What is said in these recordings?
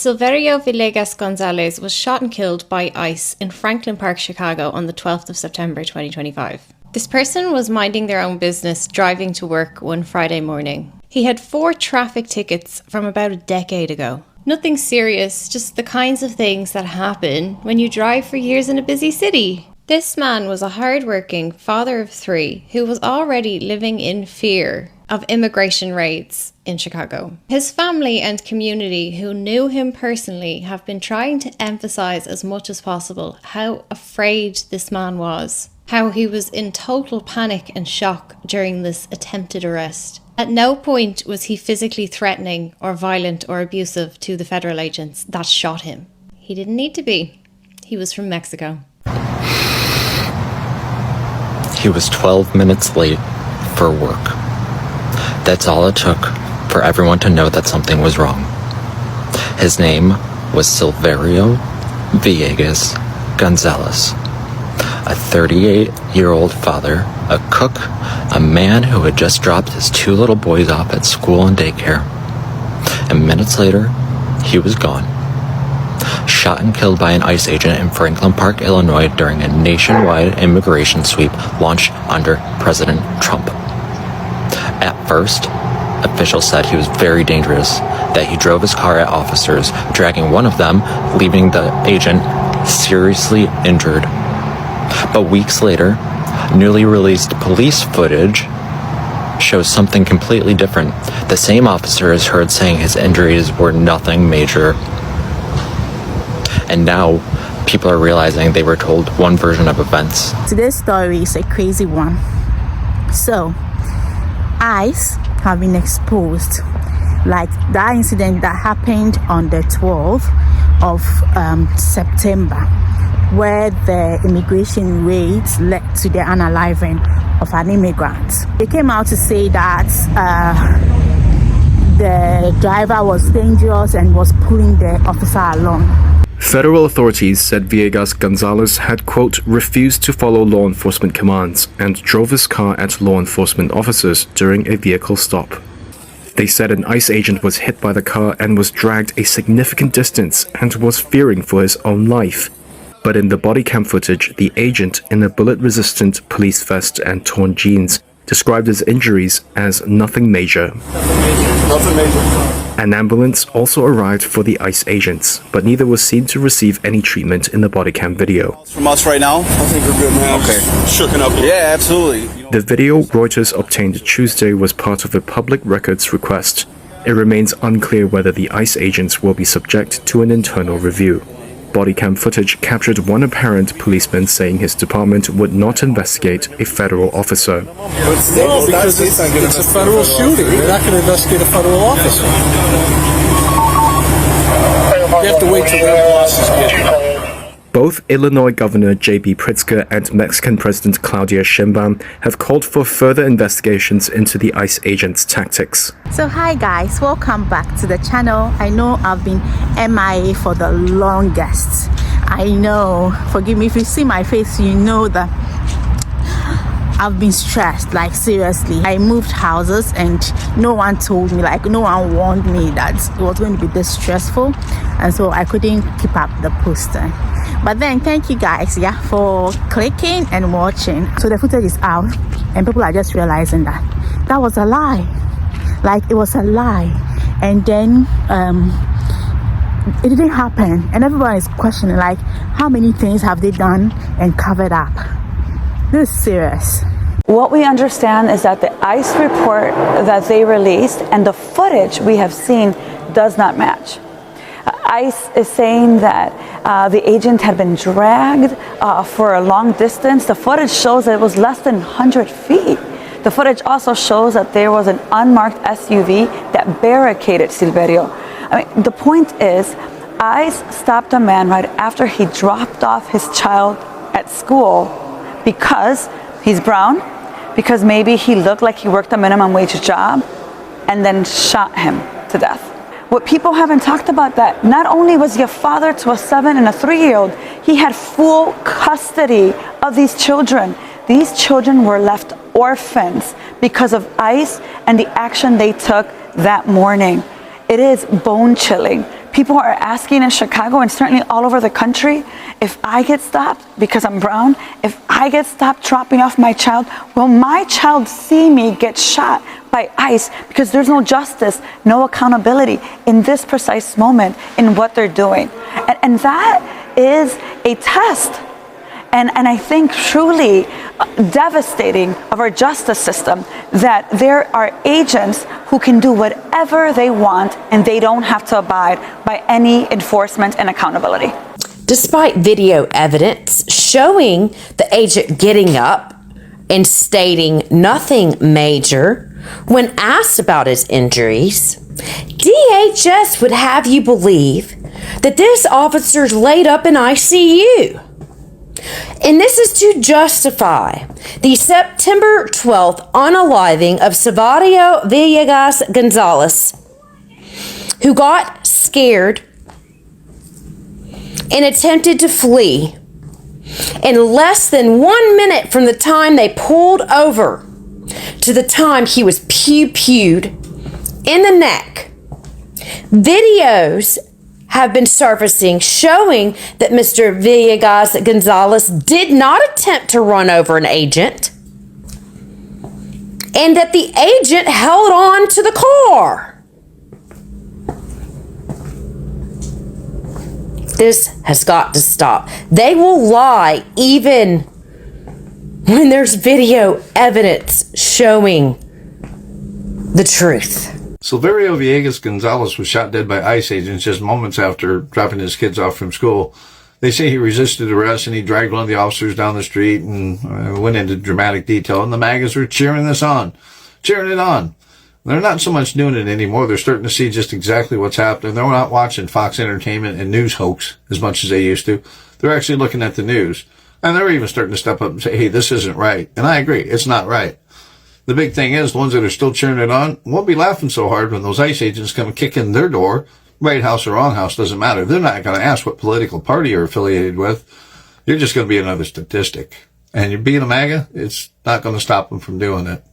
Silverio Villegas Gonzalez was shot and killed by ICE in Franklin Park, Chicago on the 12th of September 2025. This person was minding their own business driving to work one Friday morning. He had 4 traffic tickets from about a decade ago. Nothing serious, just the kinds of things that happen when you drive for years in a busy city. This man was a hard-working father of 3 who was already living in fear of immigration raids in Chicago. His family and community who knew him personally have been trying to emphasize as much as possible how afraid this man was, how he was in total panic and shock during this attempted arrest. At no point was he physically threatening or violent or abusive to the federal agents that shot him. He didn't need to be. He was from Mexico. He was 12 minutes late for work. That's all it took for everyone to know that something was wrong. His name was Silverio Villegas Gonzalez, a 38-year-old father, a cook, a man who had just dropped his 2 little boys off at school and daycare. And minutes later, he was gone. Shot and killed by an ICE agent in Franklin Park, Illinois during a nationwide immigration sweep launched under President Trump. At first, officials said he was very dangerous, that he drove his car at officers, dragging one of them, leaving the agent seriously injured. But weeks later, newly released police footage shows something completely different. The same officer is heard saying his injuries were nothing major. And now, people are realizing they were told one version of events. Today's story is a crazy one. So, ICE have been exposed. Like that incident that happened on the 12th of September, where the immigration raids led to the unaliving of an immigrant. They came out to say that the driver was dangerous and was pulling the officer along. Federal authorities said Villegas Gonzalez had, quote, refused to follow law enforcement commands and drove his car at law enforcement officers during a vehicle stop. They said an ICE agent was hit by the car and was dragged a significant distance and was fearing for his own life. But in the bodycam footage, the agent, in a bullet-resistant police vest and torn jeans, described his injuries as nothing major. Nothing major. An ambulance also arrived for the ICE agents, but neither was seen to receive any treatment in the bodycam video. From us right now? I think we're good, man. Okay. Shooken up. Yeah, absolutely. The video Reuters obtained Tuesday was part of a public records request. It remains unclear whether the ICE agents will be subject to an internal review. Bodycam footage captured one apparent policeman saying his department would not investigate a federal officer. No, because it's a federal shooting. They're not going to investigate a federal officer. You have to wait till the bosses get here. Both Illinois Governor J.B. Pritzker and Mexican President Claudia Sheinbaum have called for further investigations into the ICE agents' tactics. So hi guys, welcome back to the channel. I know I've been MIA for the longest. I know, forgive me if you see my face, you know that I've been stressed, like seriously. I moved houses and no one told me, like no one warned me that it was going to be this stressful, and so I couldn't keep up the poster. But then thank you guys, yeah, for clicking and watching. So the footage is out and people are just realizing that that was a lie. Like it was a lie. And then it didn't happen. And everyone is questioning, like, how many things have they done and covered up? This is serious. What we understand is that the ICE report that they released and the footage we have seen does not match. ICE is saying that the agent had been dragged for a long distance. The footage shows that it was less than 100 feet. The footage also shows that there was an unmarked SUV that barricaded Silverio. I mean, the point is, ICE stopped a man right after he dropped off his child at school because he's brown, because maybe he looked like he worked a minimum wage job, and then shot him to death. What people haven't talked about, that not only was he a father to a 7 and a 3-year-old, he had full custody of these children. These children were left orphans because of ICE and the action they took that morning. It is bone-chilling People are asking in Chicago and certainly all over the country, if I get stopped because I'm brown, if I get stopped dropping off my child, will my child see me get shot by ICE because there's no justice, no accountability in this precise moment in what they're doing. And that is a test. And I think truly devastating of our justice system that there are agents who can do whatever they want and they don't have to abide by any enforcement and accountability. Despite video evidence showing the agent getting up and stating nothing major when asked about his injuries, DHS would have you believe that this officer's laid up in ICU. And this is to justify the September 12th unaliving of Silverio Villegas Gonzalez, who got scared and attempted to flee. In less than 1 minute from the time they pulled over to the time he was pew-pewed in the neck, videos have been surfacing showing that Mr. Villegas Gonzalez did not attempt to run over an agent and that the agent held on to the car. This has got to stop. They will lie even when there's video evidence showing the truth. Silverio Villegas Gonzalez was shot dead by ICE agents just moments after dropping his kids off from school. They say he resisted arrest and he dragged one of the officers down the street and went into dramatic detail. And the MAGAs are cheering it on. They're not so much doing it anymore. They're starting to see just exactly what's happening. They're not watching Fox Entertainment and news hoax as much as they used to. They're actually looking at the news. And they're even starting to step up and say, hey, this isn't right. And I agree, it's not right. The big thing is, the ones that are still cheering it on won't be laughing so hard when those ICE agents come and kick in their door. Right house or wrong house, doesn't matter. They're not going to ask what political party you're affiliated with. You're just going to be another statistic. And you're being a MAGA, it's not going to stop them from doing it.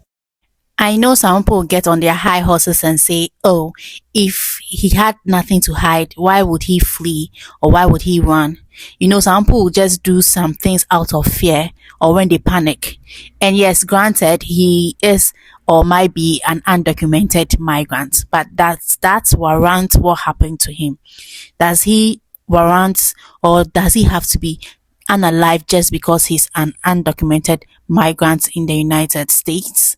I know some people get on their high horses and say, oh, if he had nothing to hide, why would he flee or why would he run? You know, some people just do some things out of fear or when they panic. And yes, granted, he is or might be an undocumented migrant, but that's warrant what happened to him. Does he warrant or does he have to be unalive just because he's an undocumented migrant in the United States?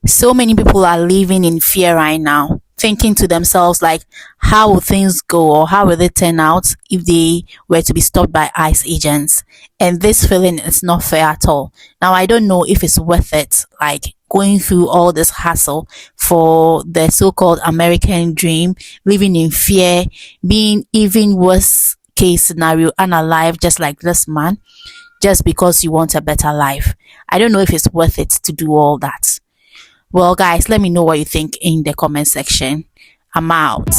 So many people are living in fear right now, thinking to themselves like, how will things go or how will they turn out if they were to be stopped by ICE agents? And this feeling is not fair at all. Now, I don't know if it's worth it, like going through all this hassle for the so-called American dream, living in fear, being even worse case scenario, unalive just like this man, just because you want a better life. I don't know if it's worth it to do all that. Well, guys, let me know what you think in the comment section. I'm out.